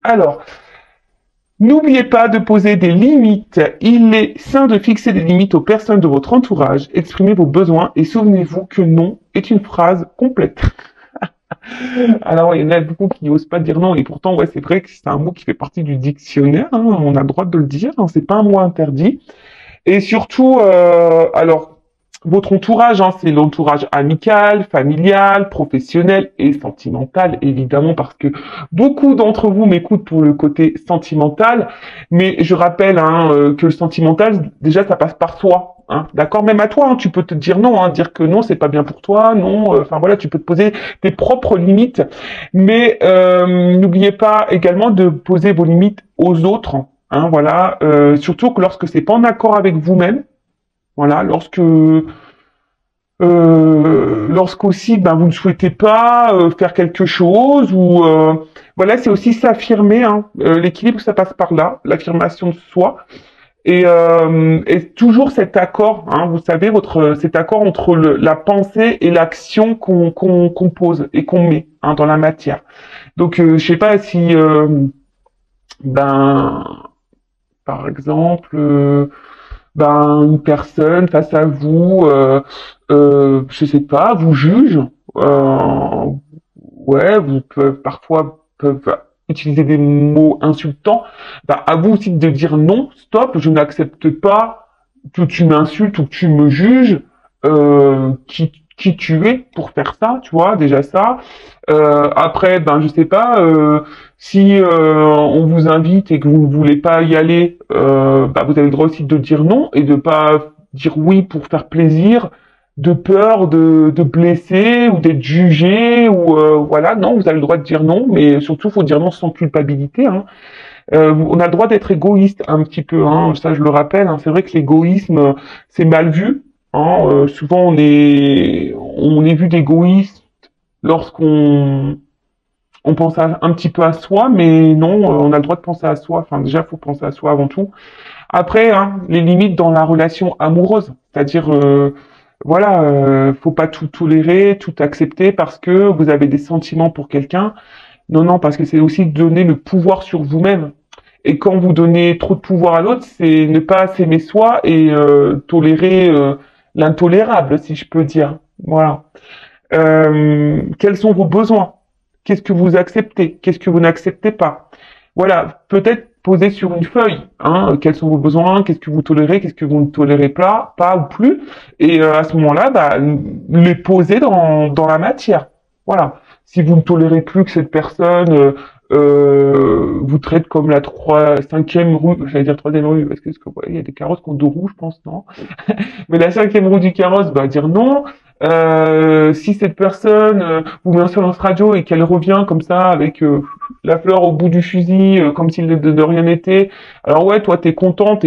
Alors, n'oubliez pas de poser des limites. Il est sain de fixer des limites aux personnes de votre entourage. Exprimez vos besoins et souvenez-vous que non est une phrase complète. Alors, il y en a beaucoup qui n'osent pas dire non, et pourtant, ouais, c'est vrai que c'est un mot qui fait partie du dictionnaire, hein, on a le droit de le dire, hein, c'est pas un mot interdit. Et surtout, alors, votre entourage, hein, c'est l'entourage amical, familial, professionnel et sentimental, évidemment, parce que beaucoup d'entre vous m'écoutent pour le côté sentimental, mais je rappelle hein, que le sentimental, déjà, ça passe par soi. Hein, d'accord, même à toi, hein, tu peux te dire non, hein, dire que non, c'est pas bien pour toi, non, enfin voilà, tu peux te poser tes propres limites, mais n'oubliez pas également de poser vos limites aux autres, hein, voilà, surtout que lorsque c'est pas en accord avec vous-même, voilà, lorsqu'aussi ben, vous ne souhaitez pas faire quelque chose ou voilà, c'est aussi s'affirmer, hein, l'équilibre ça passe par là, l'affirmation de soi. Et toujours cet accord, hein, vous savez, cet accord entre la pensée et l'action qu'on pose et qu'on met hein, dans la matière. Donc, je sais pas si, ben, par exemple, ben, une personne face à vous, je sais pas, vous juge, euh, ouais, vous parfois peuvent utiliser des mots insultants, bah, à vous aussi de dire non, stop, je n'accepte pas que tu m'insultes ou que tu me juges, qui tu es pour faire ça, tu vois, déjà ça. Après, ben je sais pas, si on vous invite et que vous ne voulez pas y aller, bah, vous avez le droit aussi de dire non et de pas dire oui pour faire plaisir de peur de blesser ou d'être jugé ou voilà non vous avez le droit de dire non mais surtout faut dire non sans culpabilité hein. On a le droit d'être égoïste un petit peu hein, ça je le rappelle hein. C'est vrai que l'égoïsme c'est mal vu hein. Souvent on est vu d'égoïste lorsqu'on on pense un petit peu à soi mais non on a le droit de penser à soi enfin déjà faut penser à soi avant tout après hein, les limites dans la relation amoureuse c'est-à-dire voilà, faut pas tout tolérer, tout accepter parce que vous avez des sentiments pour quelqu'un. Non, non, parce que c'est aussi donner le pouvoir sur vous-même. Et quand vous donnez trop de pouvoir à l'autre, c'est ne pas s'aimer soi et tolérer l'intolérable, si je peux dire. Voilà. Quels sont vos besoins? Qu'est-ce que vous acceptez? Qu'est-ce que vous n'acceptez pas? Voilà, peut-être poser sur une feuille, hein, quels sont vos besoins, qu'est-ce que vous tolérez, qu'est-ce que vous ne tolérez pas ou plus, et à ce moment-là, bah, les poser dans la matière. Voilà. Si vous ne tolérez plus que cette personne vous traite comme la cinquième rue, j'allais dire troisième rue, parce que ouais, il y a des carrosses qui ont deux roues, je pense, non? Mais la cinquième roue du carrosse, bah dire non. Si cette personne vous met un silence radio et qu'elle revient comme ça avec la fleur au bout du fusil, comme s'il de rien n'était, alors ouais, toi t'es contente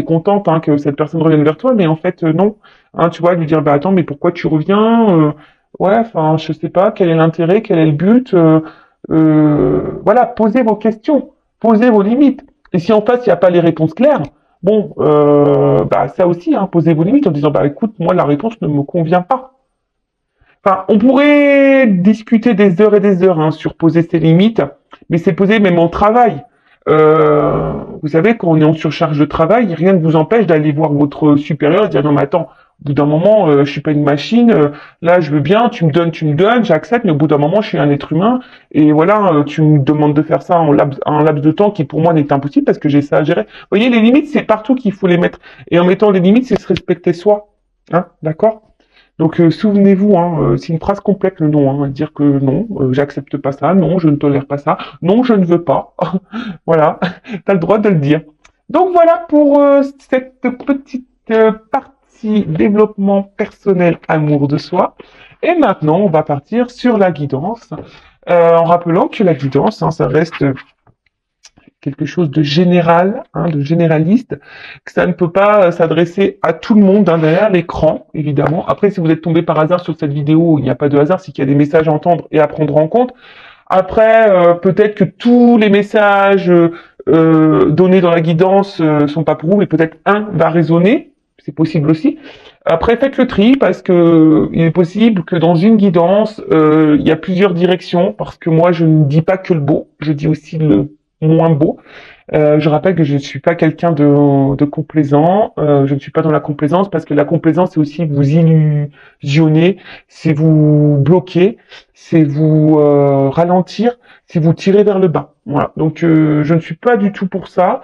hein, que cette personne revienne vers toi, mais en fait non. Hein, tu vois, lui dire bah attends, mais pourquoi tu reviens ouais, enfin je sais pas, quel est l'intérêt, quel est le but voilà, posez vos questions, posez vos limites. Et si en face il n'y a pas les réponses claires, bon, bah ça aussi, hein, posez vos limites en disant bah écoute, moi la réponse ne me convient pas. Enfin, on pourrait discuter des heures et des heures hein, sur poser ses limites, mais c'est posé même en travail. Vous savez, quand on est en surcharge de travail, rien ne vous empêche d'aller voir votre supérieur et dire non mais attends, au bout d'un moment, je suis pas une machine, là je veux bien, tu me donnes, j'accepte, mais au bout d'un moment, je suis un être humain, et voilà, tu me demandes de faire ça en laps de temps qui pour moi n'est impossible parce que j'ai ça à gérer. Vous voyez, les limites, c'est partout qu'il faut les mettre. Et en mettant les limites, c'est se respecter soi. Hein, d'accord? Donc souvenez-vous, hein, c'est une phrase complète le non, hein, dire que non, j'accepte pas ça, non, je ne tolère pas ça, non, je ne veux pas. Voilà, t'as le droit de le dire. Donc voilà pour cette petite partie développement personnel, amour de soi. Et maintenant, on va partir sur la guidance, en rappelant que la guidance, hein, ça reste quelque chose de général, hein, de généraliste, que ça ne peut pas s'adresser à tout le monde hein, derrière l'écran, évidemment. Après, si vous êtes tombé par hasard sur cette vidéo, il n'y a pas de hasard, c'est qu'il y a des messages à entendre et à prendre en compte. Après, peut-être que tous les messages donnés dans la guidance sont pas pour vous, mais peut-être un va résonner, c'est possible aussi. Après, faites le tri parce que il est possible que dans une guidance, il y a plusieurs directions, parce que moi, je ne dis pas que le beau, je dis aussi le moins beau. Je rappelle que je ne suis pas quelqu'un de complaisant. Je ne suis pas dans la complaisance parce que la complaisance, c'est aussi vous illusionner, c'est vous bloquer, c'est vous ralentir, c'est vous tirer vers le bas. Voilà. Donc, je ne suis pas du tout pour ça.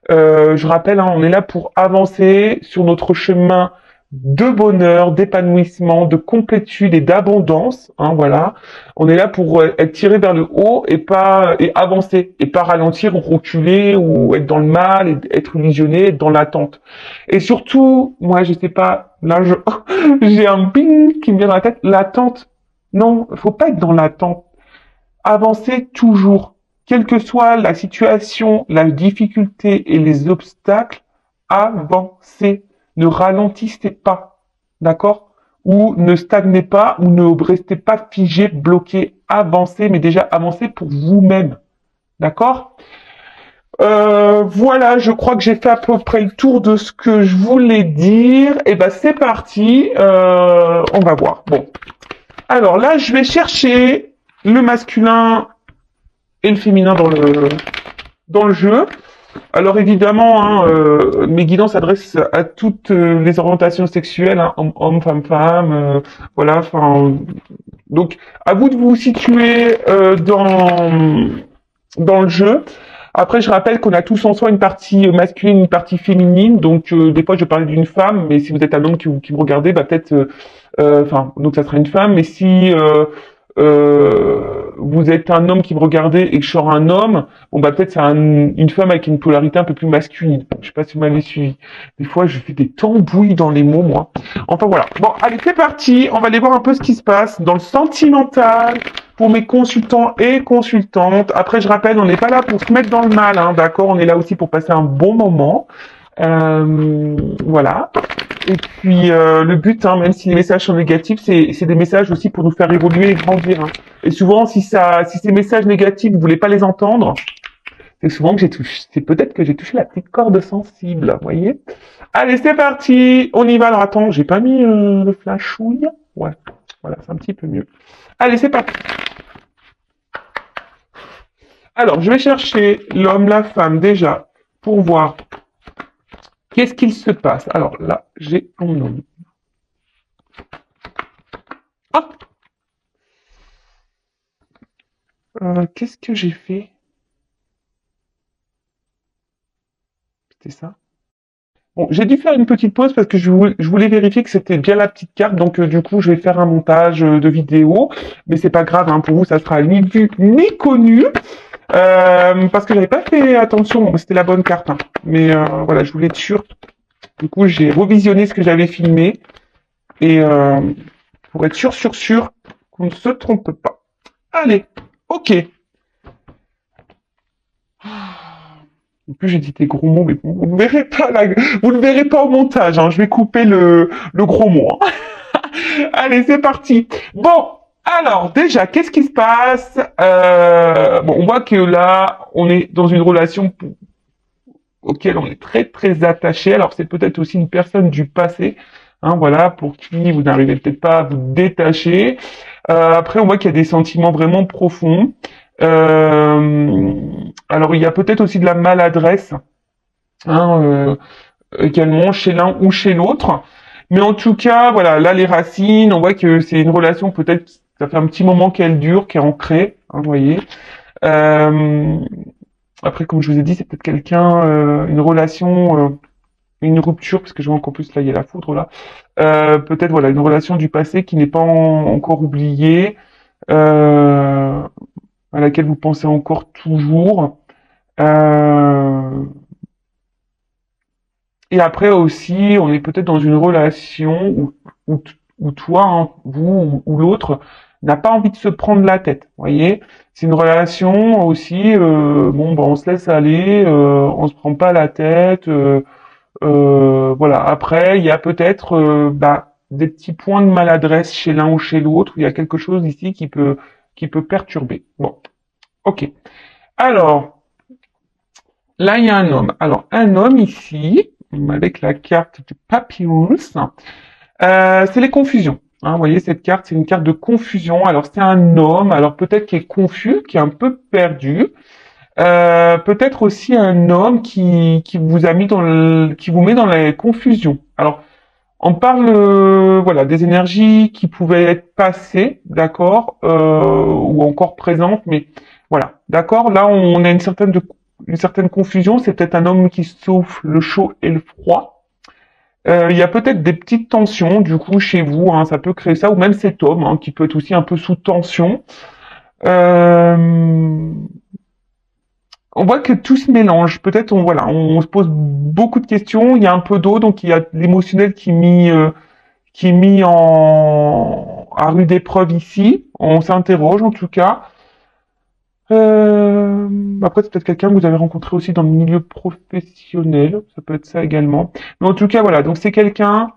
Je rappelle, hein, on est là pour avancer sur notre chemin de bonheur, d'épanouissement, de complétude et d'abondance. Hein, voilà. On est là pour être tiré vers le haut et avancer et pas ralentir ou reculer ou être dans le mal, et être illusionné, être dans l'attente. Et surtout, moi, je sais pas, là, j'ai un ping qui me vient dans la tête. L'attente. Non, faut pas être dans l'attente. Avancez toujours. Quelle que soit la situation, la difficulté et les obstacles, avancez. Ne ralentissez pas. D'accord? Ou ne stagnez pas, ou ne restez pas figé, bloqué. Avancez, mais déjà avancez pour vous-même. D'accord? Voilà, je crois que j'ai fait à peu près le tour de ce que je voulais dire. Et ben c'est parti, on va voir. Bon, alors là, je vais chercher le masculin et le féminin dans le jeu. Alors évidemment, hein, mes guidons s'adressent à toutes les orientations sexuelles, hein, homme, femme, femme, voilà. Enfin, donc à vous de vous situer dans le jeu. Après, je rappelle qu'on a tous en soi une partie masculine, une partie féminine. Donc, des fois, je parlais d'une femme, mais si vous êtes un homme qui me regardez, bah peut-être, enfin, donc ça sera une femme. Mais si vous êtes un homme qui me regardez et que je sors un homme, bon bah peut-être c'est une femme avec une polarité un peu plus masculine. Je sais pas si vous m'avez suivi. Des fois, je fais des tambouilles dans les mots, moi. Enfin voilà. Bon, allez, c'est parti. On va aller voir un peu ce qui se passe dans le sentimental pour mes consultants et consultantes. Après, je rappelle, on n'est pas là pour se mettre dans le mal, hein, d'accord? On est là aussi pour passer un bon moment. Voilà. Et puis le but, hein, même si les messages sont négatifs, c'est des messages aussi pour nous faire évoluer et grandir. Hein. Et souvent, si ces messages négatifs, vous voulez pas les entendre, c'est souvent que c'est peut-être que j'ai touché la petite corde sensible, vous voyez. Allez, c'est parti, on y va. Alors attends, j'ai pas mis le flashouille. Ouais, voilà, c'est un petit peu mieux. Allez, c'est parti. Alors, je vais chercher l'homme, la femme déjà pour voir qu'est-ce qu'il se passe. Alors là, j'ai mon homme. Ah, qu'est-ce que j'ai fait? C'était ça? Bon, j'ai dû faire une petite pause parce que je voulais vérifier que c'était bien la petite carte. Donc, du coup, je vais faire un montage de vidéo. Mais c'est pas grave, hein, pour vous, ça sera ni vu ni connu. Parce que j'avais pas fait attention. C'était la bonne carte. Hein. Mais voilà, je voulais être sûr. Du coup, j'ai revisionné ce que j'avais filmé. Et pour être sûr qu'on ne se trompe pas. Allez, ok. En plus, j'ai dit des gros mots, mais vous ne verrez pas vous ne verrez pas au montage. Hein. Je vais couper le gros mot. Hein. Allez, c'est parti. Bon, alors déjà, qu'est-ce qui se passe? Bon, on voit que là, on est dans une relation auquel on est très très attaché. Alors, c'est peut-être aussi une personne du passé. Hein, voilà, pour qui vous n'arrivez peut-être pas à vous détacher. Après, on voit qu'il y a des sentiments vraiment profonds. Alors, il y a peut-être aussi de la maladresse, hein, également chez l'un ou chez l'autre. Mais en tout cas, voilà, là, les racines, on voit que c'est une relation peut-être, ça fait un petit moment qu'elle dure, qu'elle est ancrée, hein, vous voyez. Euh, Après, comme je vous ai dit, c'est peut-être quelqu'un, une relation, une rupture, parce que je vois qu'en plus, là, il y a la foudre, là. Peut-être, voilà, une relation du passé qui n'est pas encore oubliée, euh, à laquelle vous pensez encore toujours. Euh, et après aussi, on est peut-être dans une relation où toi, hein, vous ou l'autre, n'a pas envie de se prendre la tête. Vous voyez, c'est une relation aussi. Bon, ben, on se laisse aller, on se prend pas la tête. Voilà. Après, il y a peut-être bah, des petits points de maladresse chez l'un ou chez l'autre. Il y a quelque chose ici qui peut perturber. Bon, ok. Alors. Là, il y a un homme. Alors, un homme ici, avec la carte du Papyrus, c'est les confusions. Hein, vous voyez, cette carte, c'est une carte de confusion. Alors, c'est un homme, alors peut-être qui est confus, qui est un peu perdu. Peut-être aussi un homme qui vous a mis qui vous met dans la confusion. Alors, on parle voilà des énergies qui pouvaient être passées, d'accord, ou encore présentes, mais voilà, d'accord. Là, on a une certaine confusion. C'est peut-être un homme qui souffle le chaud et le froid. Il y a peut-être des petites tensions du coup chez vous, hein, ça peut créer ça, ou même cet homme hein, qui peut être aussi un peu sous tension. Euh, on voit que tout se mélange. Peut-être on se pose beaucoup de questions. Il y a un peu d'eau, donc il y a l'émotionnel qui est mis à rude épreuve ici. On s'interroge en tout cas. Après, c'est peut-être quelqu'un que vous avez rencontré aussi dans le milieu professionnel. Ça peut être ça également. Mais en tout cas, voilà. Donc c'est quelqu'un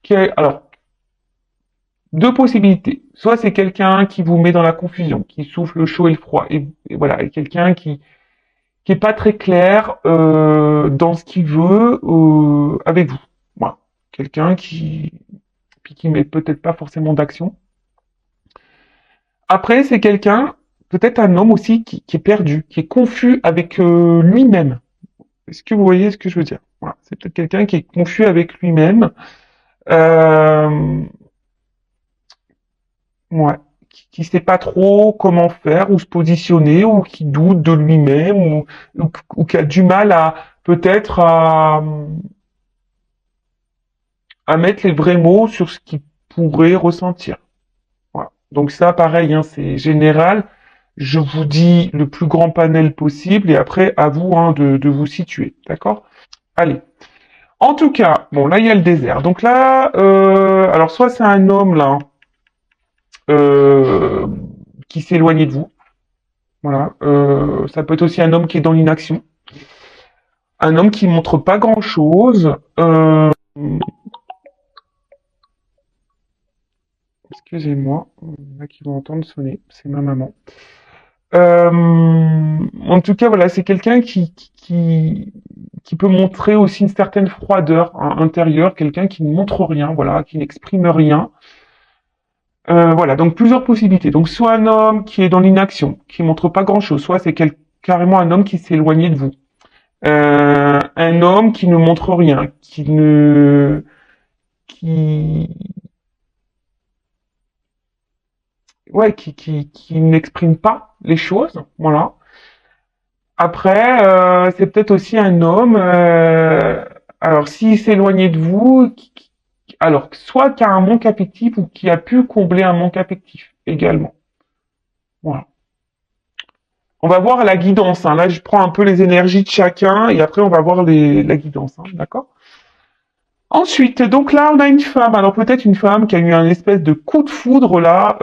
qui a, alors, deux possibilités. Soit c'est quelqu'un qui vous met dans la confusion, qui souffle le chaud et le froid. Et voilà, et quelqu'un qui est pas très clair dans ce qu'il veut avec vous. Voilà. Quelqu'un qui met peut-être pas forcément d'action. Après, c'est quelqu'un, peut-être un homme aussi, qui est perdu, qui est confus avec lui-même. Est-ce que vous voyez ce que je veux dire? Voilà. C'est peut-être quelqu'un qui est confus avec lui-même. Euh, ouais. Qui sait pas trop comment faire, ou se positionner, ou qui doute de lui-même, ou qui a du mal à peut-être à mettre les vrais mots sur ce qu'il pourrait ressentir. Voilà. Donc ça, pareil, hein, c'est général. Je vous dis le plus grand panel possible et après, à vous hein, de vous situer. D'accord? Allez. En tout cas, bon, là, il y a le désert. Donc là, alors soit c'est un homme, là, euh, qui s'est éloigné de vous. Voilà. Ça peut être aussi un homme qui est dans l'inaction. Un homme qui montre pas grand-chose. Excusez-moi, il y en a qui vont entendre sonner. C'est ma maman. En tout cas, voilà, c'est quelqu'un qui peut montrer aussi une certaine froideur hein, intérieure, quelqu'un qui ne montre rien, voilà, qui n'exprime rien. Voilà, donc plusieurs possibilités. Donc soit un homme qui est dans l'inaction, qui montre pas grand-chose, soit c'est carrément un homme qui s'est éloigné de vous. Un homme qui ne montre rien, qui, ouais, qui n'exprime pas les choses, voilà. Après, c'est peut-être aussi un homme, alors s'il s'est éloigné de vous, alors soit qui a un manque affectif ou qui a pu combler un manque affectif également. Voilà. On va voir la guidance. Hein. Là, je prends un peu les énergies de chacun et après on va voir la guidance. Hein, d'accord? Ensuite, donc là, on a une femme. Alors peut-être une femme qui a eu un espèce de coup de foudre là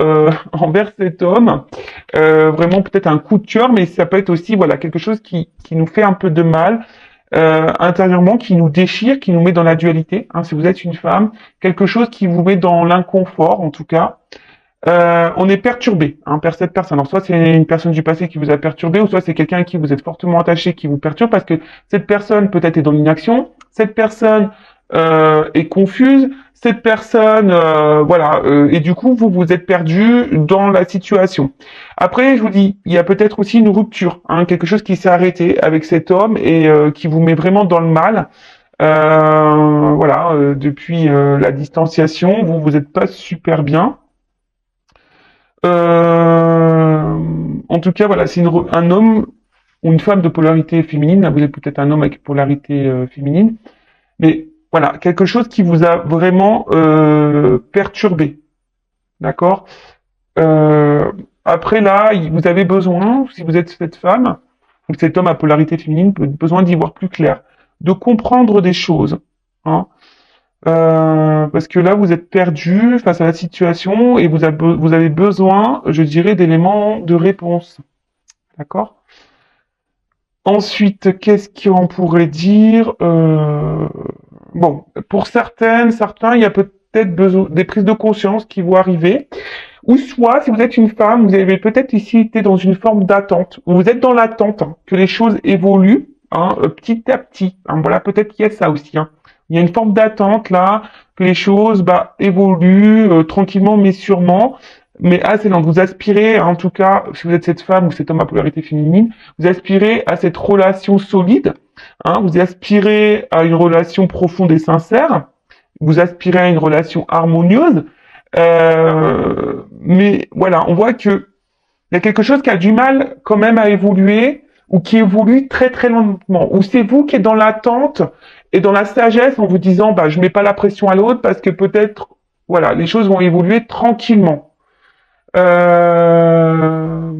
envers cet homme. Vraiment peut-être un coup de cœur, mais ça peut être aussi voilà quelque chose qui nous fait un peu de mal intérieurement, qui nous déchire, qui nous met dans la dualité. Hein, si vous êtes une femme, quelque chose qui vous met dans l'inconfort en tout cas. On est perturbé hein, par cette personne. Alors soit c'est une personne du passé qui vous a perturbé, ou soit c'est quelqu'un à qui vous êtes fortement attaché qui vous perturbe parce que cette personne peut-être est dans l'inaction, cette personne est confuse, cette personne voilà, et du coup vous êtes perdu dans la situation. Après je vous dis, il y a peut-être aussi une rupture, hein, quelque chose qui s'est arrêté avec cet homme et qui vous met vraiment dans le mal. Voilà, depuis la distanciation, vous êtes pas super bien. En tout cas, voilà, c'est un homme ou une femme de polarité féminine. Là, vous êtes peut-être un homme avec polarité féminine, mais voilà, quelque chose qui vous a vraiment perturbé, d'accord. Après là, vous avez besoin, si vous êtes cette femme ou cet homme à polarité féminine, besoin d'y voir plus clair, de comprendre des choses, hein. Parce que là, vous êtes perdu face à la situation et vous avez besoin, je dirais, d'éléments de réponse. D'accord? Ensuite, qu'est-ce qu'on pourrait dire? Bon, pour certains, il y a peut-être besoin des prises de conscience qui vont arriver. Ou soit, si vous êtes une femme, vous avez peut-être ici été dans une forme d'attente. Vous êtes dans l'attente hein, que les choses évoluent hein, petit à petit. Hein, voilà, peut-être qu'il y a ça aussi. Hein. Il y a une forme d'attente là, que les choses évoluent tranquillement mais sûrement. mais assez lente. Vous aspirez, en tout cas, si vous êtes cette femme ou cet homme à polarité féminine, vous aspirez à cette relation solide, hein, vous aspirez à une relation profonde et sincère, vous aspirez à une relation harmonieuse, mais voilà, on voit que il y a quelque chose qui a du mal quand même à évoluer ou qui évolue très très lentement. Ou c'est vous qui êtes dans l'attente et dans la sagesse en vous disant bah je mets pas la pression à l'autre parce que peut-être voilà les choses vont évoluer tranquillement. Euh,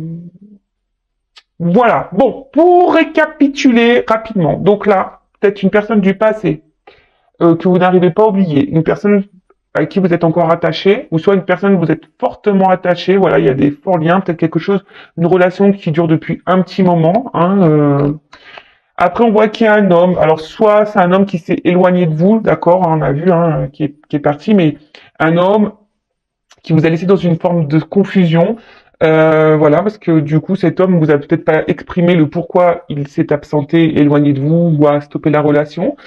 Voilà. Bon, pour récapituler rapidement. Donc là, peut-être une personne du passé que vous n'arrivez pas à oublier, une personne à qui vous êtes encore attaché, ou soit une personne où vous êtes fortement attaché, voilà, il y a des forts liens, peut-être quelque chose, une relation qui dure depuis un petit moment. Hein, Après, on voit qu'il y a un homme, alors soit c'est un homme qui s'est éloigné de vous, d'accord, on a vu, hein, qui est parti, mais un homme qui vous a laissé dans une forme de confusion, voilà, parce que du coup, cet homme vous a peut-être pas exprimé le pourquoi il s'est absenté, éloigné de vous, ou a stoppé la relation.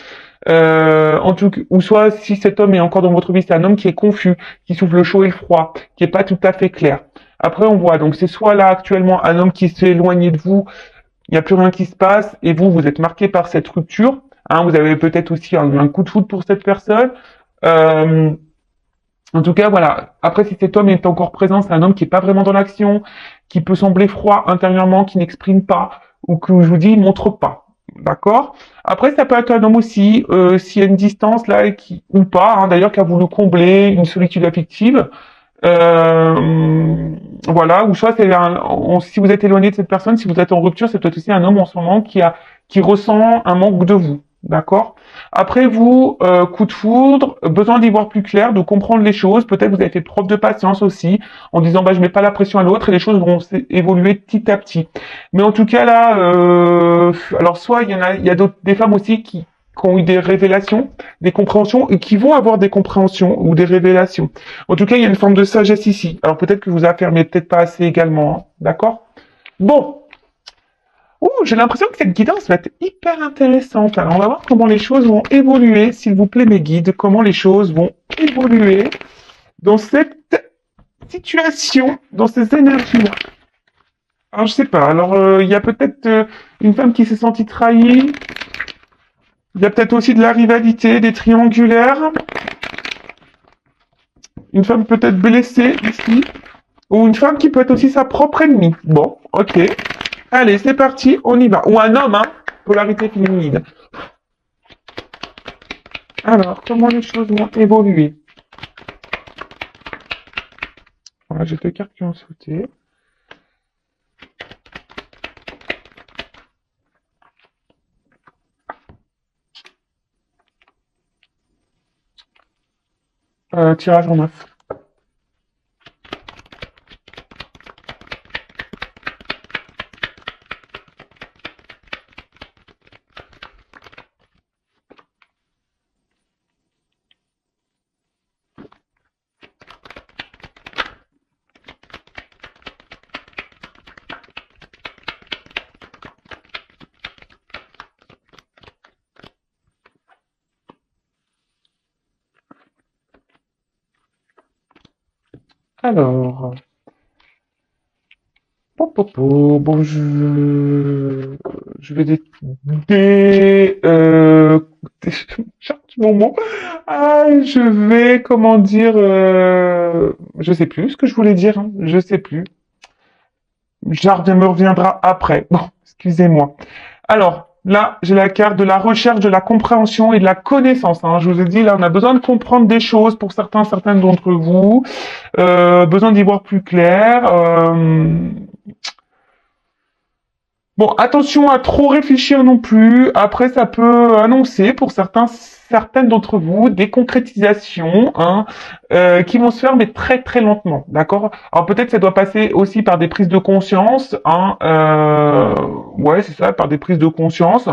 En tout cas, ou soit si cet homme est encore dans votre vie, c'est un homme qui est confus, qui souffle le chaud et le froid, qui est pas tout à fait clair. Après, on voit, donc c'est soit là actuellement un homme qui s'est éloigné de vous, il n'y a plus rien qui se passe, et vous, vous êtes marqué par cette rupture. Hein, vous avez peut-être aussi un coup de foudre pour cette personne. Euh, En tout cas, voilà. Après, si cet homme est encore présent, c'est un homme qui est pas vraiment dans l'action, qui peut sembler froid intérieurement, qui n'exprime pas, ou que je vous dis, il montre pas. D'accord. Après, ça peut être un homme aussi, s'il y a une distance là, ou pas, hein, d'ailleurs, qui a voulu combler une solitude affective. Voilà. Ou soit si vous êtes éloigné de cette personne, si vous êtes en rupture, c'est peut-être aussi un homme en ce moment qui ressent un manque de vous. D'accord. Après vous, coup de foudre, besoin d'y voir plus clair, de comprendre les choses. Peut-être vous avez fait preuve de patience aussi, en disant bah je mets pas la pression à l'autre et les choses vont évoluer petit à petit. Mais en tout cas là, alors soit il y a d'autres des femmes aussi qui ont eu des révélations, des compréhensions et qui vont avoir des compréhensions ou des révélations. En tout cas, il y a une forme de sagesse ici. Alors peut-être que vous affirmez peut-être pas assez également, hein. D'accord. Bon. Ouh, j'ai l'impression que cette guidance va être hyper intéressante. Alors, on va voir comment les choses vont évoluer, s'il vous plaît, mes guides, comment les choses vont évoluer dans cette situation, dans ces énergies-là. Alors, je sais pas. Alors, il y a peut-être une femme qui s'est sentie trahie. Il y a peut-être aussi de la rivalité, des triangulaires. Une femme peut-être blessée ici. Ou une femme qui peut être aussi sa propre ennemie. Bon, ok. Allez, c'est parti, on y va. Ou un homme, hein. Polarité féminine. Alors, comment les choses vont évoluer? Voilà, j'ai deux cartes qui ont sauté. Tirage en neuf. Alors, bon, je vais cherche mon mot. Ah, je vais, comment dire, je sais plus ce que je voulais dire, hein, je sais plus. Me reviendra après. Bon, excusez-moi. Alors, là, j'ai la carte de la recherche, de la compréhension et de la connaissance. Hein. Je vous ai dit, là, on a besoin de comprendre des choses pour certaines d'entre vous. Besoin d'y voir plus clair. Bon, attention à trop réfléchir non plus. Après, ça peut annoncer pour certaines d'entre vous des concrétisations hein, qui vont se faire mais très très lentement, d'accord. Alors peut-être ça doit passer aussi par des prises de conscience, hein, ouais c'est ça, par des prises de conscience,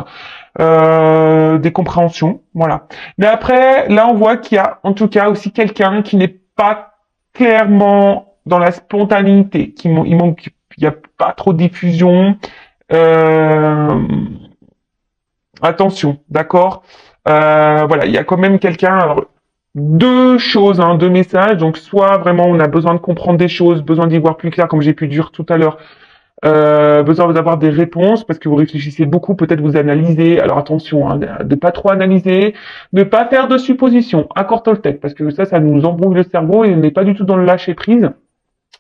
des compréhensions, voilà. Mais après, là on voit qu'il y a en tout cas aussi quelqu'un qui n'est pas clairement dans la spontanéité, il y a pas trop de diffusion. Euh, Attention, d'accord. Voilà, il y a quand même quelqu'un. deux choses, hein, deux messages. Donc, soit vraiment on a besoin de comprendre des choses, besoin d'y voir plus clair, comme j'ai pu dire tout à l'heure, besoin d'avoir des réponses parce que vous réfléchissez beaucoup, peut-être vous analysez. Alors attention, hein, de pas trop analyser, ne pas faire de suppositions. Accord Toltec, parce que ça nous embrouille le cerveau et on n'est pas du tout dans le lâcher prise.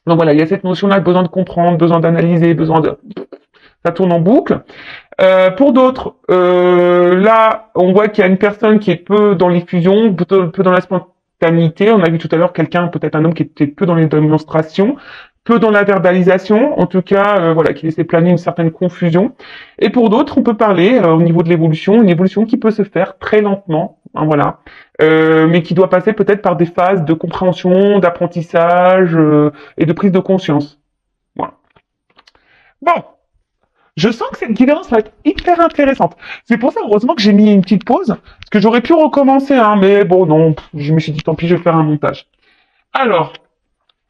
Donc voilà, il y a cette notion-là, besoin de comprendre, besoin d'analyser, besoin de... Ça tourne en boucle. Pour d'autres, là, on voit qu'il y a une personne qui est peu dans l'effusion, peu dans la spontanéité. On a vu tout à l'heure quelqu'un, peut-être un homme qui était peu dans les démonstrations, peu dans la verbalisation. En tout cas, voilà, qui laissait planer une certaine confusion. Et pour d'autres, on peut parler au niveau de l'évolution, une évolution qui peut se faire très lentement, hein, voilà, mais qui doit passer peut-être par des phases de compréhension, d'apprentissage et de prise de conscience. Voilà. Bon. Je sens que cette guidance va être hyper intéressante. C'est pour ça, heureusement, que j'ai mis une petite pause, parce que j'aurais pu recommencer, hein, mais bon, non, je me suis dit, tant pis, je vais faire un montage. Alors,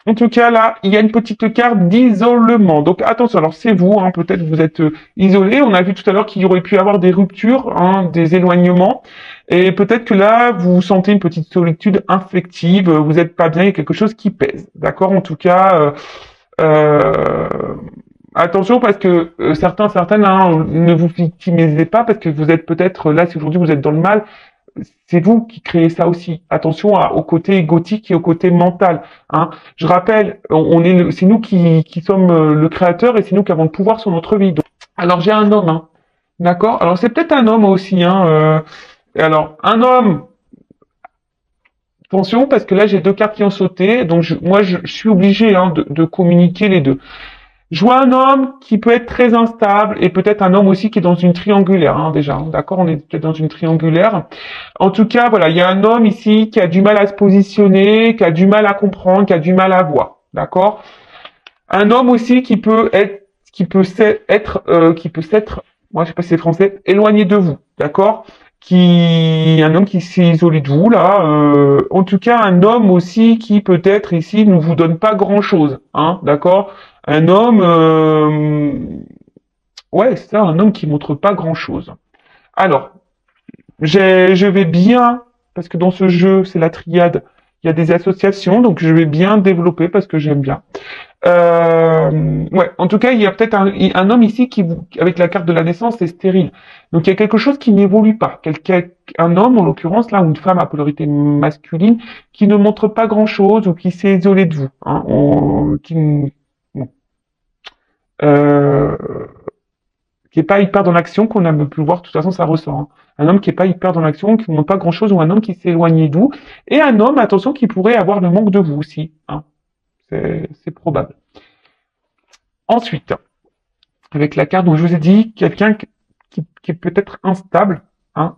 en tout cas, là, il y a une petite carte d'isolement. Donc, attention, alors c'est vous, hein, peut-être vous êtes isolé. On a vu tout à l'heure qu'il y aurait pu y avoir des ruptures, hein, des éloignements. Et peut-être que là, vous sentez une petite solitude affective, vous n'êtes pas bien, il y a quelque chose qui pèse. D'accord? En tout cas, euh, attention parce que certaines, hein, ne vous victimisez pas parce que vous êtes peut-être là, si aujourd'hui vous êtes dans le mal, c'est vous qui créez ça aussi. Attention au côté égotique et au côté mental. Hein. Je rappelle, c'est nous qui sommes le créateur et c'est nous qui avons le pouvoir sur notre vie. Donc, alors j'ai un homme, hein, d'accord. Alors c'est peut-être un homme aussi. Hein, alors un homme. Attention parce que là j'ai deux cartes qui ont sauté, donc je suis obligé hein, de communiquer les deux. Je vois un homme qui peut être très instable et peut-être un homme aussi qui est dans une triangulaire, hein, déjà. D'accord, on est peut-être dans une triangulaire. En tout cas, voilà, il y a un homme ici qui a du mal à se positionner, qui a du mal à comprendre, qui a du mal à voir. D'accord. Un homme aussi qui peut s'être, moi je sais pas si c'est français, éloigné de vous. D'accord. Un homme qui s'est isolé de vous là. En tout cas, un homme aussi qui peut-être ici ne vous donne pas grand-chose. Hein, d'accord. Un homme, ouais, c'est ça, un homme qui montre pas grand-chose. Alors, je vais bien, parce que dans ce jeu, c'est la triade, il y a des associations, donc je vais bien développer parce que j'aime bien. Ouais, en tout cas, il y a peut-être un homme ici avec la carte de la naissance, c'est stérile. Donc il y a quelque chose qui n'évolue pas. Un homme, en l'occurrence, là, ou une femme à polarité masculine, qui ne montre pas grand-chose ou qui s'est isolé de vous. Hein, bon. Euh, qui est pas hyper dans l'action, qu'on a pu le voir, de toute façon, ça ressort. Hein. Un homme qui est pas hyper dans l'action, qui ne montre pas grand-chose, ou un homme qui s'est éloigné de vous. Et un homme, attention, qui pourrait avoir le manque de vous aussi. Hein. C'est probable. Ensuite, avec la carte dont je vous ai dit, quelqu'un qui est peut-être instable, hein,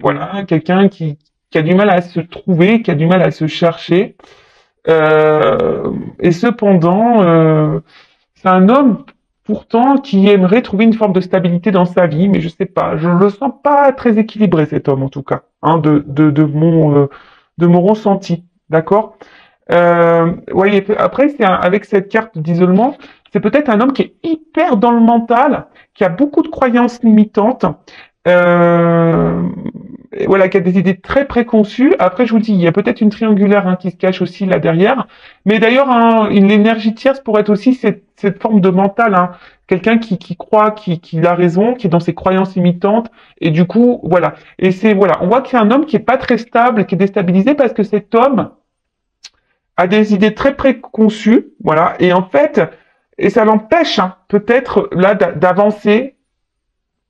voilà, quelqu'un qui a du mal à se trouver, qui a du mal à se chercher, et cependant, c'est un homme pourtant qui aimerait trouver une forme de stabilité dans sa vie, mais je sais pas, je le sens pas très équilibré cet homme en tout cas, hein, de mon ressenti, d'accord. Ouais, après, avec cette carte d'isolement, c'est peut-être un homme qui est hyper dans le mental, qui a beaucoup de croyances limitantes, euh, et voilà, qui a des idées très préconçues. Après, je vous dis, il y a peut-être une triangulaire hein, qui se cache aussi là derrière. Mais d'ailleurs, hein, l'énergie tierce pourrait être aussi cette forme de mental. Hein. Quelqu'un qui croit qu'il a raison, qui est dans ses croyances limitantes. Et du coup, voilà. Et voilà, on voit qu'il y a un homme qui est pas très stable, qui est déstabilisé parce que cet homme a des idées très préconçues, voilà, et en fait, et ça l'empêche hein, peut-être là d'avancer.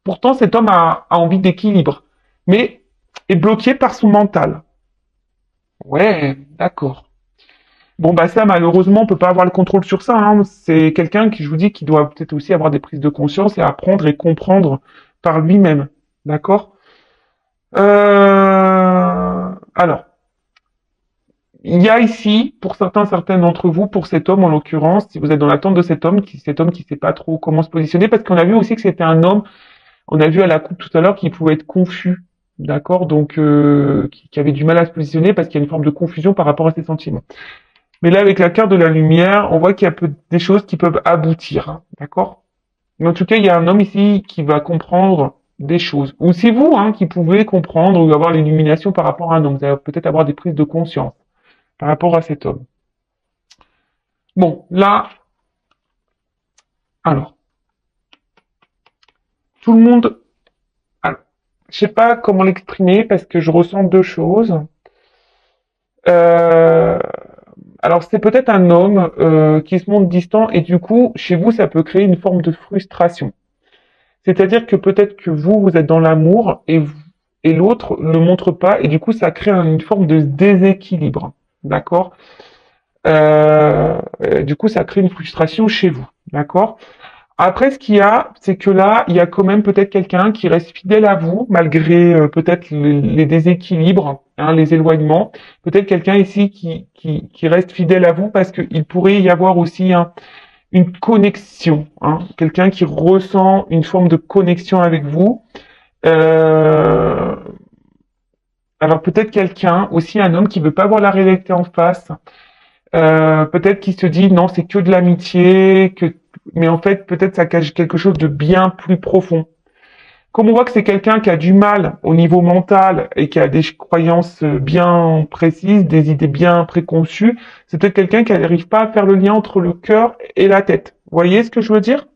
Pourtant, cet homme a envie d'équilibre, mais est bloqué par son mental. Ouais, d'accord. Bon bah ça malheureusement on peut pas avoir le contrôle sur ça. Hein. C'est quelqu'un qui je vous dis qui doit peut-être aussi avoir des prises de conscience et apprendre et comprendre par lui-même. D'accord. Alors. Il y a ici, pour certains d'entre vous, pour cet homme en l'occurrence, si vous êtes dans l'attente de cet homme qui sait pas trop comment se positionner, parce qu'on a vu aussi que c'était un homme, on a vu à la coupe tout à l'heure qu'il pouvait être confus, d'accord, donc qui avait du mal à se positionner parce qu'il y a une forme de confusion par rapport à ses sentiments. Mais là, avec la carte de la lumière, on voit qu'il y a des choses qui peuvent aboutir, hein, d'accord. Mais en tout cas, il y a un homme ici qui va comprendre des choses. Ou c'est vous hein, qui pouvez comprendre ou avoir l'illumination par rapport à un homme. Vous allez peut-être avoir des prises de conscience par rapport à cet homme. Bon, là, alors, tout le monde... Alors, je sais pas comment l'exprimer parce que je ressens deux choses. Euh, alors, c'est peut-être un homme qui se montre distant et du coup, chez vous, ça peut créer une forme de frustration. C'est-à-dire que peut-être que vous êtes dans l'amour et l'autre ne montre pas, et du coup, ça crée une forme de déséquilibre. D'accord Du coup, ça crée une frustration chez vous. D'accord Après, ce qu'il y a, c'est que là, il y a quand même peut-être quelqu'un qui reste fidèle à vous, malgré peut-être les déséquilibres, hein, les éloignements. Peut-être quelqu'un ici qui reste fidèle à vous parce qu'il pourrait y avoir aussi une connexion, hein, quelqu'un qui ressent une forme de connexion avec vous. Euh, alors peut-être quelqu'un, aussi un homme qui veut pas voir la réalité en face, peut-être qui se dit non c'est que de l'amitié, mais en fait peut-être ça cache quelque chose de bien plus profond. Comme on voit que c'est quelqu'un qui a du mal au niveau mental et qui a des croyances bien précises, des idées bien préconçues, c'est peut-être quelqu'un qui n'arrive pas à faire le lien entre le cœur et la tête. Vous voyez ce que je veux dire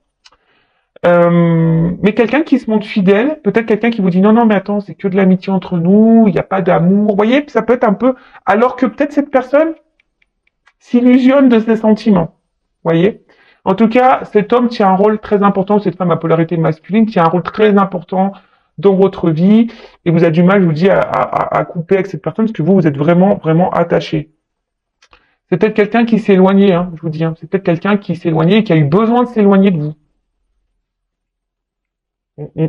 mais quelqu'un qui se montre fidèle, peut-être quelqu'un qui vous dit non, non, mais attends, c'est que de l'amitié entre nous, il n'y a pas d'amour. Vous voyez, ça peut être un peu, alors que peut-être cette personne s'illusionne de ses sentiments. Vous voyez En tout cas, cet homme tient un rôle très important, cette femme à polarité masculine tient un rôle très important dans votre vie, et vous avez du mal, je vous dis, à couper avec cette personne, parce que vous êtes vraiment, vraiment attaché. C'est peut-être quelqu'un qui s'est éloigné, hein, je vous dis, hein. C'est peut-être quelqu'un qui s'est éloigné et qui a eu besoin de s'éloigner de vous. Mm, mm.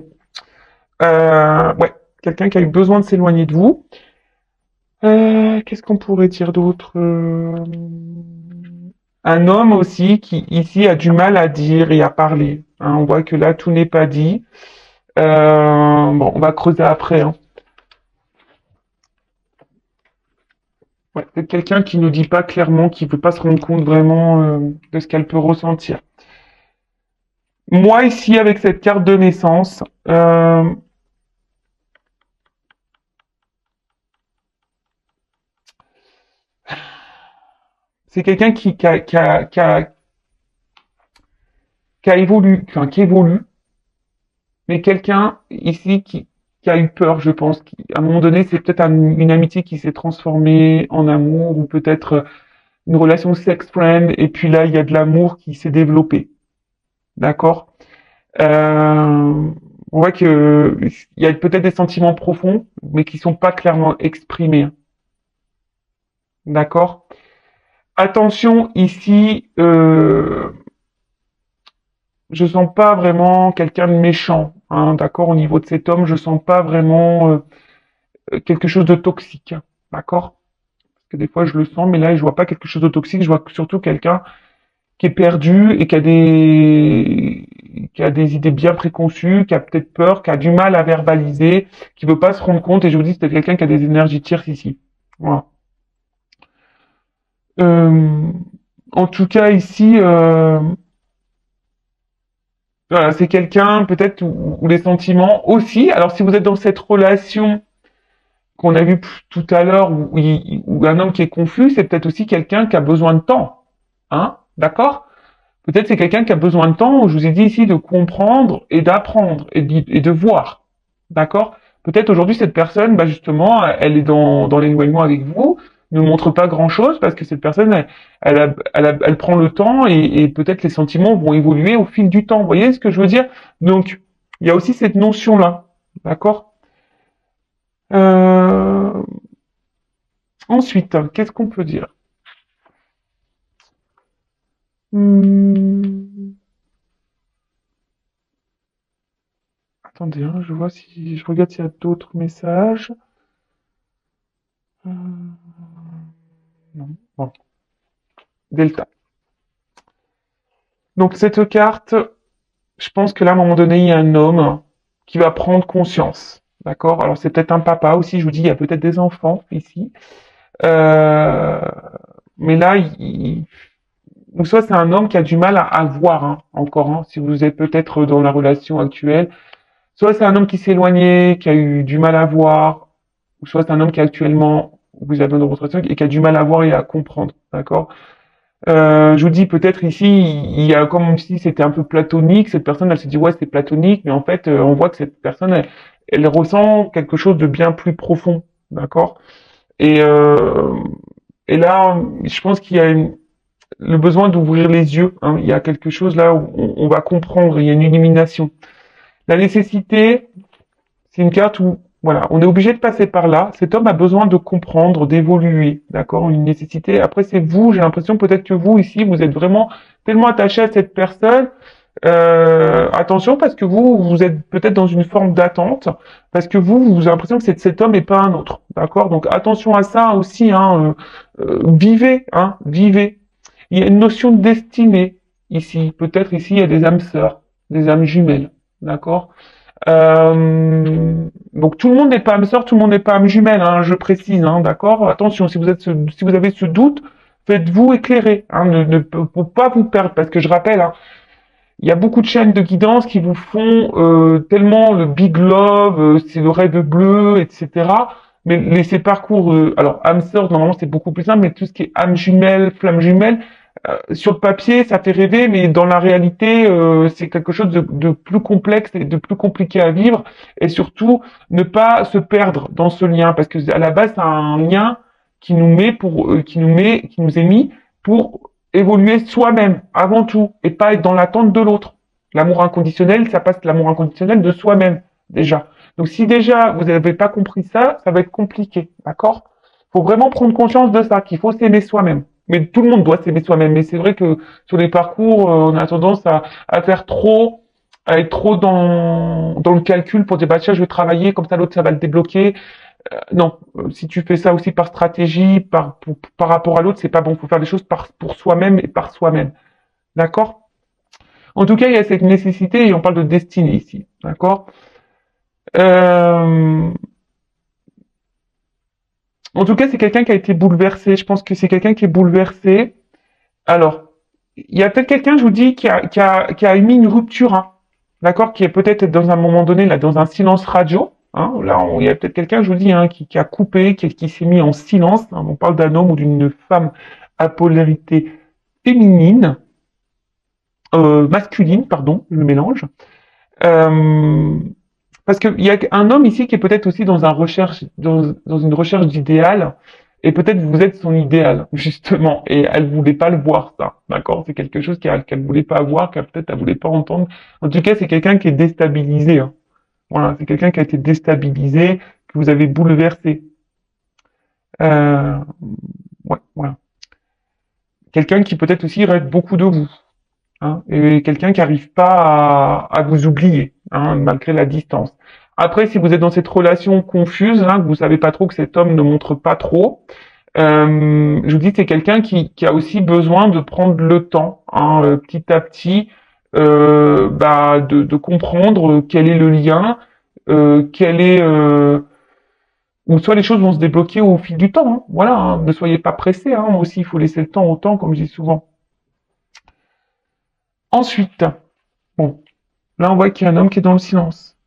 Ouais, quelqu'un qui a eu besoin de s'éloigner de vous. Qu'est-ce qu'on pourrait dire d'autre Un homme aussi qui ici a du mal à dire et à parler. Hein, on voit que là tout n'est pas dit. Bon, on va creuser après. Hein. Ouais, c'est quelqu'un qui ne dit pas clairement, qui ne veut pas se rendre compte vraiment de ce qu'elle peut ressentir. Moi ici avec cette carte de naissance, c'est quelqu'un qui a évolué, enfin qui évolue, mais quelqu'un ici qui a eu peur, je pense. À un moment donné, c'est peut-être une amitié qui s'est transformée en amour, ou peut-être une relation sex-friend, et puis là, il y a de l'amour qui s'est développé. D'accord On voit que il y a peut-être des sentiments profonds, mais qui sont pas clairement exprimés. D'accord Attention, ici, je sens pas vraiment quelqu'un de méchant. Hein, d'accord Au niveau de cet homme, je sens pas vraiment quelque chose de toxique. D'accord Parce que des fois, je le sens, mais là, je vois pas quelque chose de toxique. Je vois surtout quelqu'un qui est perdu et qui a des idées bien préconçues, qui a peut-être peur, qui a du mal à verbaliser, qui veut pas se rendre compte. Et je vous dis, c'est quelqu'un qui a des énergies tierces ici. Voilà. Euh, En tout cas, ici, voilà, c'est quelqu'un peut-être où les sentiments aussi. Alors, si vous êtes dans cette relation qu'on a vu tout à l'heure, où un homme qui est confus, c'est peut-être aussi quelqu'un qui a besoin de temps. Hein? D'accord? Peut-être c'est quelqu'un qui a besoin de temps, je vous ai dit ici, de comprendre et d'apprendre et de voir. D'accord Peut-être aujourd'hui, cette personne, bah justement, elle est dans l'éloignement avec vous, ne montre pas grand-chose parce que cette personne, elle prend le temps et peut-être les sentiments vont évoluer au fil du temps. Vous voyez ce que je veux dire Donc, il y a aussi cette notion-là. D'accord euh... Ensuite, qu'est-ce qu'on peut dire Hmm, Attendez, hein, je vois si je regarde s'il y a d'autres messages. Non. Bon, Delta. Donc cette carte, je pense que là, à un moment donné, il y a un homme qui va prendre conscience. D'accord Alors c'est peut-être un papa aussi, je vous dis, il y a peut-être des enfants ici. Euh, mais là, ou soit c'est un homme qui a du mal à voir, hein, encore, hein, si vous êtes peut-être dans la relation actuelle, Soit c'est un homme qui s'est éloigné, qui a eu du mal à voir, ou soit c'est un homme qui actuellement, vous avez besoin de votre et qui a du mal à voir et à comprendre, d'accord? Je vous dis peut-être ici, il y a comme si c'était un peu platonique. Cette personne, elle se dit ouais, c'est platonique, mais en fait, on voit que cette personne, elle ressent quelque chose de bien plus profond, d'accord? Et et là, je pense qu'il y a le besoin d'ouvrir les yeux. Hein. Il y a quelque chose là où on va comprendre. Il y a une illumination. La nécessité, c'est une carte où voilà, on est obligé de passer par là. Cet homme a besoin de comprendre, d'évoluer, d'accord? Une nécessité. Après, c'est vous. J'ai l'impression peut-être que vous ici, vous êtes vraiment tellement attaché à cette personne. Attention parce que vous êtes peut-être dans une forme d'attente parce que vous avez l'impression que cet homme et pas un autre, d'accord? Donc attention à ça aussi. Hein, vivez, hein, vivez. Il y a une notion de destinée ici. Peut-être ici il y a des âmes sœurs, des âmes jumelles, d'accord? Donc tout le monde n'est pas âme sœur, tout le monde n'est pas âme jumelle, hein, je précise, hein, d'accord? Attention, si vous avez ce doute, faites-vous éclairer, hein, pour pas vous perdre, parce que je rappelle, hein, il y a beaucoup de chaînes de guidance qui vous font tellement le big love, c'est le rêve bleu, etc. Mais ces parcours, alors âme sœur, normalement c'est beaucoup plus simple, mais tout ce qui est âme jumelle, flamme jumelle, sur le papier, ça fait rêver, mais dans la réalité, c'est quelque chose de plus complexe et de plus compliqué à vivre. Et surtout, ne pas se perdre dans ce lien, parce que à la base, c'est un lien qui nous est mis pour évoluer soi-même avant tout, et pas être dans l'attente de l'autre. L'amour inconditionnel, ça passe l'amour inconditionnel de soi-même déjà. Donc si déjà vous n'avez pas compris ça, ça va être compliqué, d'accord? Faut vraiment prendre conscience de ça, qu'il faut s'aimer soi-même. Mais tout le monde doit s'aimer soi-même. Mais c'est vrai que sur les parcours, on a tendance à faire trop, à être trop dans le calcul pour dire bah tiens je vais travailler comme ça l'autre ça va le débloquer. Non, si tu fais ça aussi par stratégie, par rapport à l'autre, c'est pas bon. Faut faire les choses pour soi-même et par soi-même. D'accord? En tout cas, il y a cette nécessité et on parle de destinée ici. D'accord? Euh, En tout cas, c'est quelqu'un qui a été bouleversé. Je pense que c'est quelqu'un qui est bouleversé. Alors, il y a peut-être quelqu'un, je vous dis, qui a émis une rupture, hein, d'accord, qui est peut-être dans un moment donné, là, dans un silence radio. Hein, là, il y a peut-être quelqu'un, je vous dis, hein, qui a coupé, qui s'est mis en silence. Hein, on parle d'un homme ou d'une femme à polarité féminine, masculine, pardon, je le mélange. Euh, Parce qu'il y a un homme ici qui est peut-être aussi dans une recherche d'idéal, et peut-être vous êtes son idéal, justement, et elle voulait pas le voir, ça, d'accord? C'est quelque chose qu'elle voulait pas voir, qu'elle peut-être elle voulait pas entendre. En tout cas, c'est quelqu'un qui est déstabilisé, hein. Voilà, c'est quelqu'un qui a été déstabilisé, que vous avez bouleversé. Euh, ouais, voilà. Quelqu'un qui peut-être aussi rêve beaucoup de vous, hein, et quelqu'un qui n'arrive pas à vous oublier, hein, malgré la distance. Après, si vous êtes dans cette relation confuse, hein, que vous savez pas trop, que cet homme ne montre pas trop, je vous dis, c'est quelqu'un qui a aussi besoin de prendre le temps, hein, petit à petit, bah, de comprendre quel est le lien, quel est, ou soit les choses vont se débloquer au fil du temps. Hein, voilà, hein, ne soyez pas pressés. Hein, aussi, il faut laisser le temps au temps, comme je dis souvent. Ensuite, bon, là, on voit qu'il y a un homme qui est dans le silence,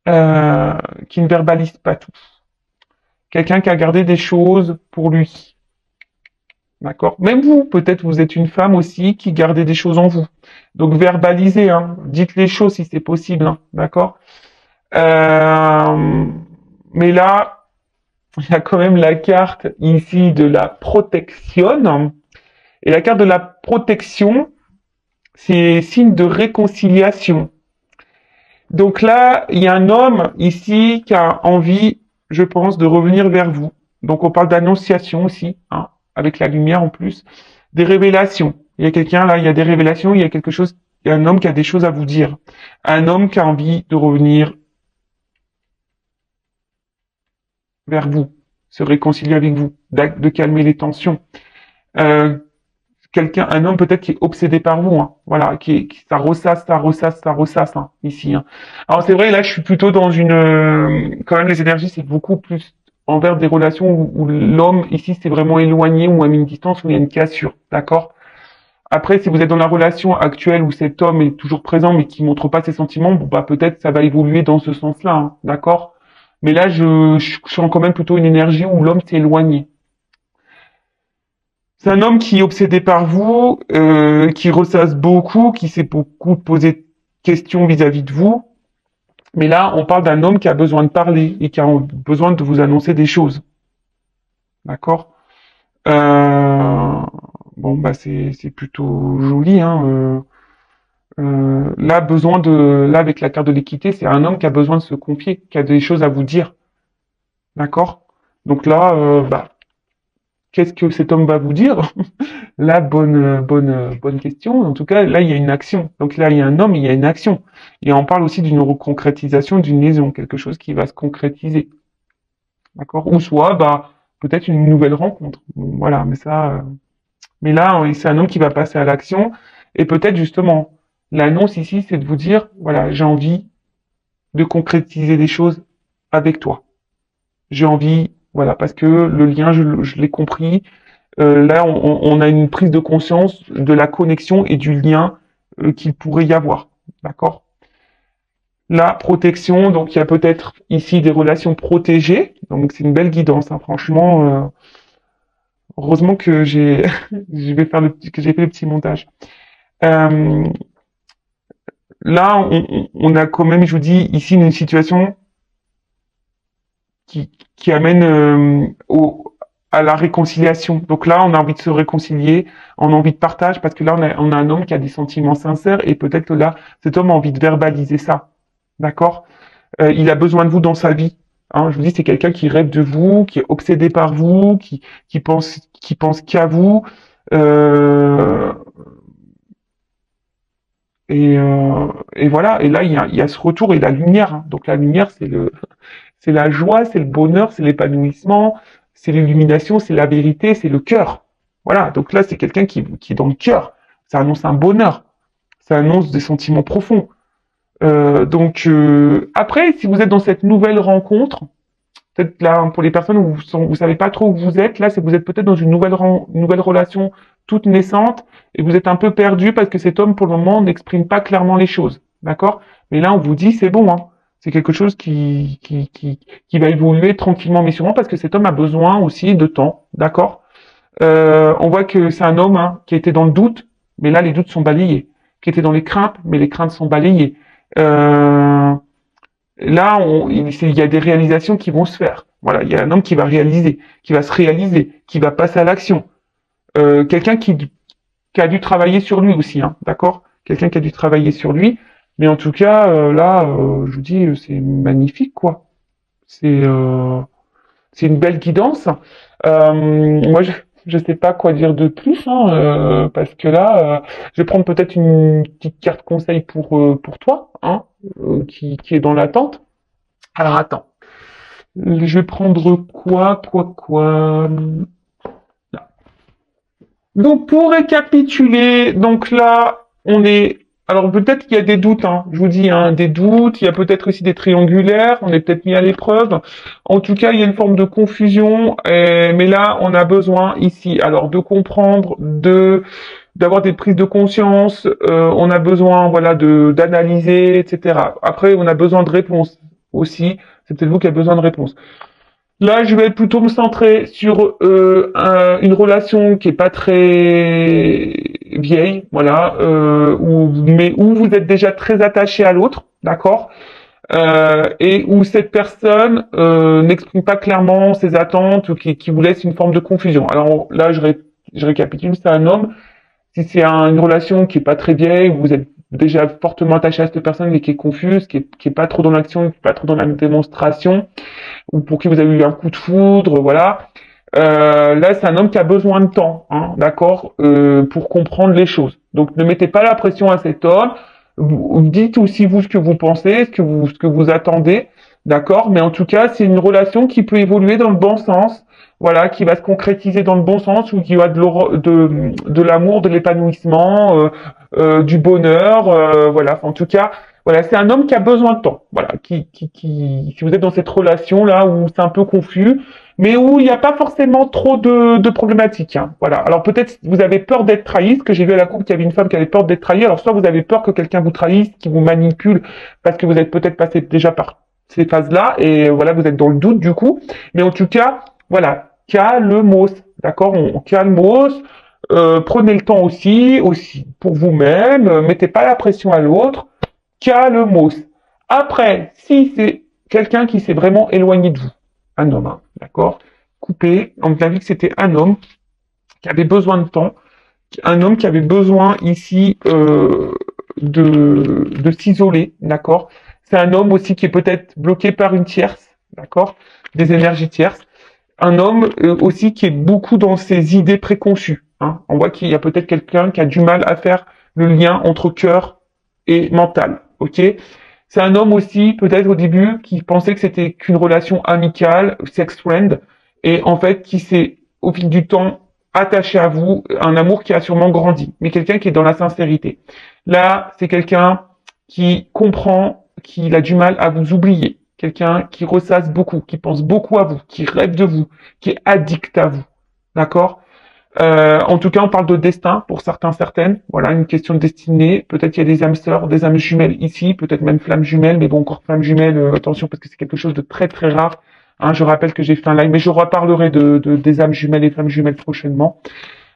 euh, qui ne verbalise pas tout. Quelqu'un qui a gardé des choses pour lui. D'accord? Même vous, peut-être vous êtes une femme aussi qui gardez des choses en vous. Donc verbalisez, hein, dites les choses si c'est possible, hein, d'accord? Euh, mais là, il y a quand même la carte ici de la protection. Et la carte de la protection, c'est signe de réconciliation. Donc là, il y a un homme ici qui a envie, je pense, de revenir vers vous. Donc on parle d'annonciation aussi, hein, avec la lumière en plus, des révélations. Il y a quelqu'un là, il y a des révélations, il y a quelque chose, il y a un homme qui a des choses à vous dire. Un homme qui a envie de revenir vers vous, se réconcilier avec vous, de calmer les tensions. Euh, un homme peut-être qui est obsédé par vous, hein, voilà, ça ressasse, ça ressasse, hein, ici. Hein. Alors c'est vrai, là, je suis plutôt dans une, quand même, les énergies, c'est beaucoup plus envers des relations où l'homme ici c'est vraiment éloigné, ou à une distance, où il y a une cassure, d'accord. Après, si vous êtes dans la relation actuelle où cet homme est toujours présent mais qui montre pas ses sentiments, bon, bah peut-être ça va évoluer dans ce sens-là, hein, d'accord? Mais là, je sens quand même plutôt une énergie où l'homme s'est éloigné. C'est un homme qui est obsédé par vous, qui ressasse beaucoup, qui s'est beaucoup posé de questions vis-à-vis de vous. Mais là, on parle d'un homme qui a besoin de parler et qui a besoin de vous annoncer des choses. D'accord? euh, Bon, bah c'est plutôt joli, hein. Là, là, avec la carte de l'équité, c'est un homme qui a besoin de se confier, qui a des choses à vous dire. D'accord? Donc là, bah, qu'est-ce que cet homme va vous dire? Là, bonne question. En tout cas, là, il y a une action. Donc là, il y a un homme, il y a une action. Et on parle aussi d'une concrétisation d'une liaison, quelque chose qui va se concrétiser. D'accord? Ou soit, bah, peut-être une nouvelle rencontre. Bon, voilà, mais ça, mais là, c'est un homme qui va passer à l'action. Et peut-être justement, l'annonce ici, c'est de vous dire, voilà, j'ai envie de concrétiser des choses avec toi. J'ai envie, voilà, parce que le lien, je l'ai compris. Là, on a une prise de conscience de la connexion et du lien qu'il pourrait y avoir. D'accord? La protection, donc il y a peut-être ici des relations protégées. Donc c'est une belle guidance, hein, franchement. Heureusement que j'ai, je vais faire que j'ai fait le petit montage. Euh, Là, on a quand même, je vous dis, ici une situation qui amène à la réconciliation. Donc là, on a envie de se réconcilier, on a envie de partage, parce que là, on a un homme qui a des sentiments sincères, et peut-être que là, cet homme a envie de verbaliser ça. D'accord? Il a besoin de vous dans sa vie. Hein, je vous dis, c'est quelqu'un qui rêve de vous, qui est obsédé par vous, qui pense qu'à vous. Euh, et voilà. Et là, il y a ce retour et la lumière, hein. Donc la lumière, c'est la joie, c'est le bonheur, c'est l'épanouissement, c'est l'illumination, c'est la vérité, c'est le cœur. Voilà. Donc là, c'est quelqu'un qui est dans le cœur. Ça annonce un bonheur. Ça annonce des sentiments profonds. Après, si vous êtes dans cette nouvelle rencontre, peut-être là, pour les personnes où vous savez pas trop où vous êtes, là, c'est que vous êtes peut-être dans une nouvelle relation toute naissante et vous êtes un peu perdu parce que cet homme, pour le moment, n'exprime pas clairement les choses. D'accord? Mais là, on vous dit, c'est bon, hein. C'est quelque chose qui va évoluer tranquillement mais sûrement parce que cet homme a besoin aussi de temps. D'accord? On voit que c'est un homme, hein, qui était dans le doute, mais là, les doutes sont balayés. Qui était dans les craintes, mais les craintes sont balayées. Euh, Là, il y a des réalisations qui vont se faire. Voilà, il y a un homme qui va réaliser, qui va se réaliser, qui va passer à l'action. Quelqu'un qui a dû travailler sur lui aussi, hein, d'accord? Quelqu'un qui a dû travailler sur lui. Mais en tout cas, là, je vous dis, c'est magnifique, quoi. C'est euh, c'est une belle guidance. Moi, je sais pas quoi dire de plus, hein, parce que là, je vais prendre peut-être une petite carte conseil pour toi, hein, qui est dans l'attente. Alors attends. Je vais prendre quoi? Donc pour récapituler, donc là, on est. Alors peut-être qu'il y a des doutes, hein. Je vous dis, hein, des doutes. Il y a peut-être aussi des triangulaires. On est peut-être mis à l'épreuve. En tout cas, il y a une forme de confusion. Mais là, on a besoin ici, alors de comprendre, d'avoir des prises de conscience. On a besoin, voilà, d'analyser, etc. Après, on a besoin de réponses aussi. C'est peut-être vous qui avez besoin de réponses. Là, je vais plutôt me centrer sur une relation qui est pas très vieille, voilà, mais où vous êtes déjà très attaché à l'autre, d'accord, et où cette personne n'exprime pas clairement ses attentes ou qui vous laisse une forme de confusion. Alors là, je récapitule, c'est un homme. Si c'est une relation qui est pas très vieille, où vous êtes déjà fortement attaché à cette personne mais qui est confuse, qui est pas trop dans l'action, qui est pas trop dans la démonstration, ou pour qui vous avez eu un coup de foudre, voilà. Là, c'est un homme qui a besoin de temps, hein, d'accord, pour comprendre les choses. Donc, ne mettez pas la pression à cet homme. Dites aussi vous ce que vous pensez, ce que vous attendez, d'accord. Mais en tout cas, c'est une relation qui peut évoluer dans le bon sens, voilà, qui va se concrétiser dans le bon sens, ou qui va de l'amour, de l'épanouissement, du bonheur, voilà. En tout cas, voilà, c'est un homme qui a besoin de temps. Voilà, si vous êtes dans cette relation là où c'est un peu confus, mais où il n'y a pas forcément trop de problématiques. Hein. Voilà. Alors peut-être vous avez peur d'être trahi, parce que j'ai vu à la coupe qu'il y avait une femme qui avait peur d'être trahie. Alors soit vous avez peur que quelqu'un vous trahisse, qui vous manipule, parce que vous êtes peut-être passé déjà par ces phases-là, et voilà, vous êtes dans le doute du coup. Mais en tout cas, voilà, calmos, d'accord, on calmos. Prenez le temps aussi pour vous-même. Mettez pas la pression à l'autre. Calmos. Après, si c'est quelqu'un qui s'est vraiment éloigné de vous, un homme, hein, d'accord, coupé, on a vu que c'était un homme qui avait besoin de temps, un homme qui avait besoin ici de s'isoler, d'accord. C'est un homme aussi qui est peut-être bloqué par une tierce, d'accord, des énergies tierces. Un homme aussi qui est beaucoup dans ses idées préconçues. Hein. On voit qu'il y a peut-être quelqu'un qui a du mal à faire le lien entre cœur et mental, ok. C'est un homme aussi, peut-être au début, qui pensait que c'était qu'une relation amicale, sex friend, et en fait qui s'est, au fil du temps, attaché à vous, un amour qui a sûrement grandi, mais quelqu'un qui est dans la sincérité. Là, c'est quelqu'un qui comprend qu'il a du mal à vous oublier, quelqu'un qui ressasse beaucoup, qui pense beaucoup à vous, qui rêve de vous, qui est addict à vous, d'accord. En tout cas, on parle de destin pour certains, certaines. Voilà, une question de destinée. Peut-être qu'il y a des âmes sœurs, des âmes jumelles ici, peut-être même flammes jumelles, mais bon, encore flammes jumelles, attention parce que c'est quelque chose de très très rare. Hein, je rappelle que j'ai fait un live, mais je reparlerai des âmes jumelles et flammes jumelles prochainement.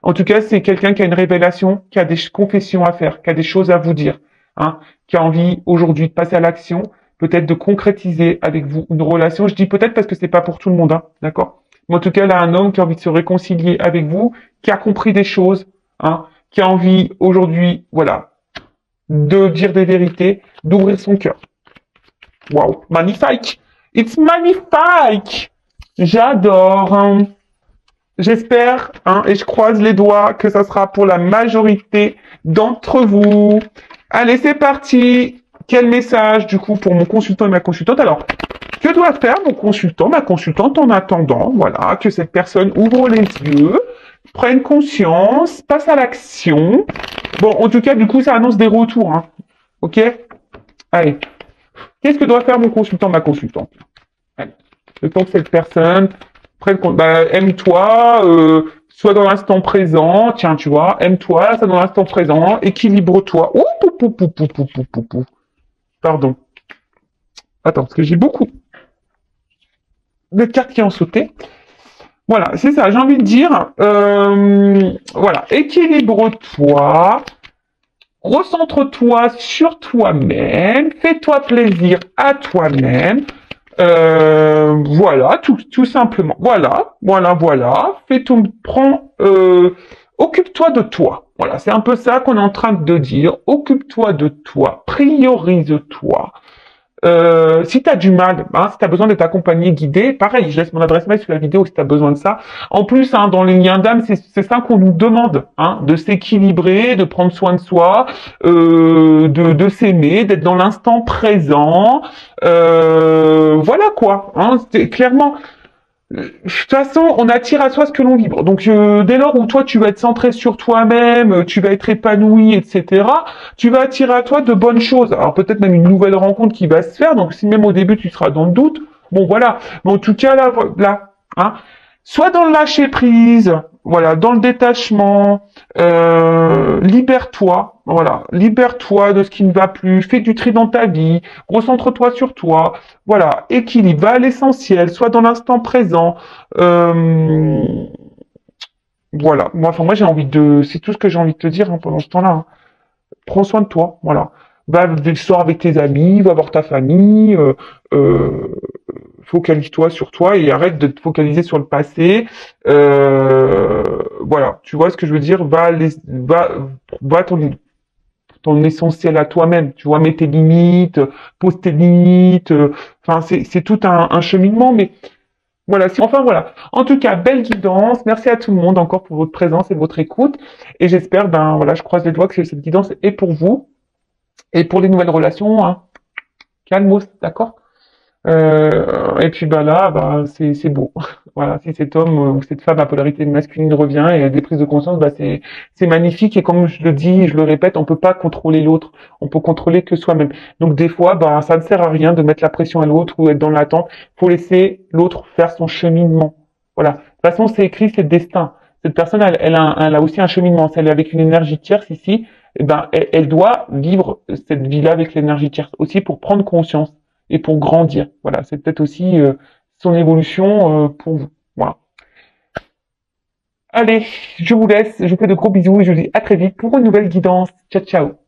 En tout cas, c'est quelqu'un qui a une révélation, qui a des confessions à faire, qui a des choses à vous dire, hein, qui a envie aujourd'hui de passer à l'action, peut-être de concrétiser avec vous une relation. Je dis peut-être parce que c'est pas pour tout le monde, hein, d'accord. Mais en tout cas, là, un homme qui a envie de se réconcilier avec vous, qui a compris des choses, hein, qui a envie aujourd'hui, voilà, de dire des vérités, d'ouvrir son cœur. Waouh, magnifique! It's magnifique! J'adore. Hein. J'espère, hein, et je croise les doigts, que ça sera pour la majorité d'entre vous. Allez, c'est parti. Quel message, du coup, pour mon consultant et ma consultante? Alors, que doit faire mon consultant, ma consultante, en attendant, voilà, que cette personne ouvre les yeux, prenne conscience, passe à l'action. Bon, en tout cas, du coup, ça annonce des retours, hein. Ok? Allez. Qu'est-ce que doit faire mon consultant, ma consultante? Allez. Le temps que cette personne prenne compte, bah, aime-toi, sois dans l'instant présent, tiens, tu vois, aime-toi, sois dans l'instant présent, équilibre-toi. Ouh, pou, pou, pou, pou, pou, pou, pou, pou. Pardon. Attends, parce que j'ai beaucoup de cartes qui ont sauté. Voilà, c'est ça, j'ai envie de dire, voilà, équilibre-toi, recentre-toi sur toi-même, fais-toi plaisir à toi-même, voilà, tout simplement, voilà, occupe-toi de toi, voilà, c'est un peu ça qu'on est en train de dire, occupe-toi de toi, priorise-toi. Si tu as du mal, hein, si tu as besoin d'être accompagné, guidé, pareil, je laisse mon adresse mail sur la vidéo si tu as besoin de ça. En plus, hein, dans les liens d'âme, c'est ça qu'on nous demande, hein, de s'équilibrer, de prendre soin de soi, de s'aimer, d'être dans l'instant présent. Voilà quoi. Hein, clairement, de toute façon, on attire à soi ce que l'on vibre. Donc, dès lors où toi, tu vas être centré sur toi-même, tu vas être épanoui, etc., tu vas attirer à toi de bonnes choses. Alors, peut-être même une nouvelle rencontre qui va se faire. Donc, si même au début, tu seras dans le doute, bon, voilà. Mais en tout cas, là, hein, soit dans le lâcher-prise, voilà, dans le détachement, libère-toi, voilà, libère-toi de ce qui ne va plus, fais du tri dans ta vie, recentre-toi sur toi, voilà, équilibre, va à l'essentiel, sois dans l'instant présent, voilà, moi j'ai envie c'est tout ce que j'ai envie de te dire hein, pendant ce temps-là, hein. Prends soin de toi, voilà, va le soir avec tes amis, va voir ta famille, focalise-toi sur toi et arrête de te focaliser sur le passé. Voilà, tu vois ce que je veux dire? Va ton essentiel à toi-même. Tu vois, mets tes limites, pose tes limites. Enfin, c'est tout un cheminement, mais voilà. Enfin voilà. En tout cas, belle guidance. Merci à tout le monde encore pour votre présence et votre écoute. Et j'espère, ben voilà, je croise les doigts que cette guidance est pour vous et pour les nouvelles relations. Hein. Calmos, d'accord? Et puis bah là, bah c'est beau. Voilà, si cet homme ou cette femme à polarité masculine revient et a des prises de conscience, bah c'est magnifique. Et comme je le dis, je le répète, on peut pas contrôler l'autre, on peut contrôler que soi-même. Donc des fois, bah ça ne sert à rien de mettre la pression à l'autre ou être dans l'attente. Faut laisser l'autre faire son cheminement. Voilà. De toute façon, c'est écrit, c'est le destin. Cette personne, elle a aussi un cheminement. Si elle est avec une énergie tierce ici, eh ben, elle doit vivre cette vie-là avec l'énergie tierce aussi pour prendre conscience et pour grandir. Voilà. C'est peut-être aussi son évolution pour vous. Voilà. Allez, je vous laisse. Je vous fais de gros bisous et je vous dis à très vite pour une nouvelle guidance. Ciao, ciao.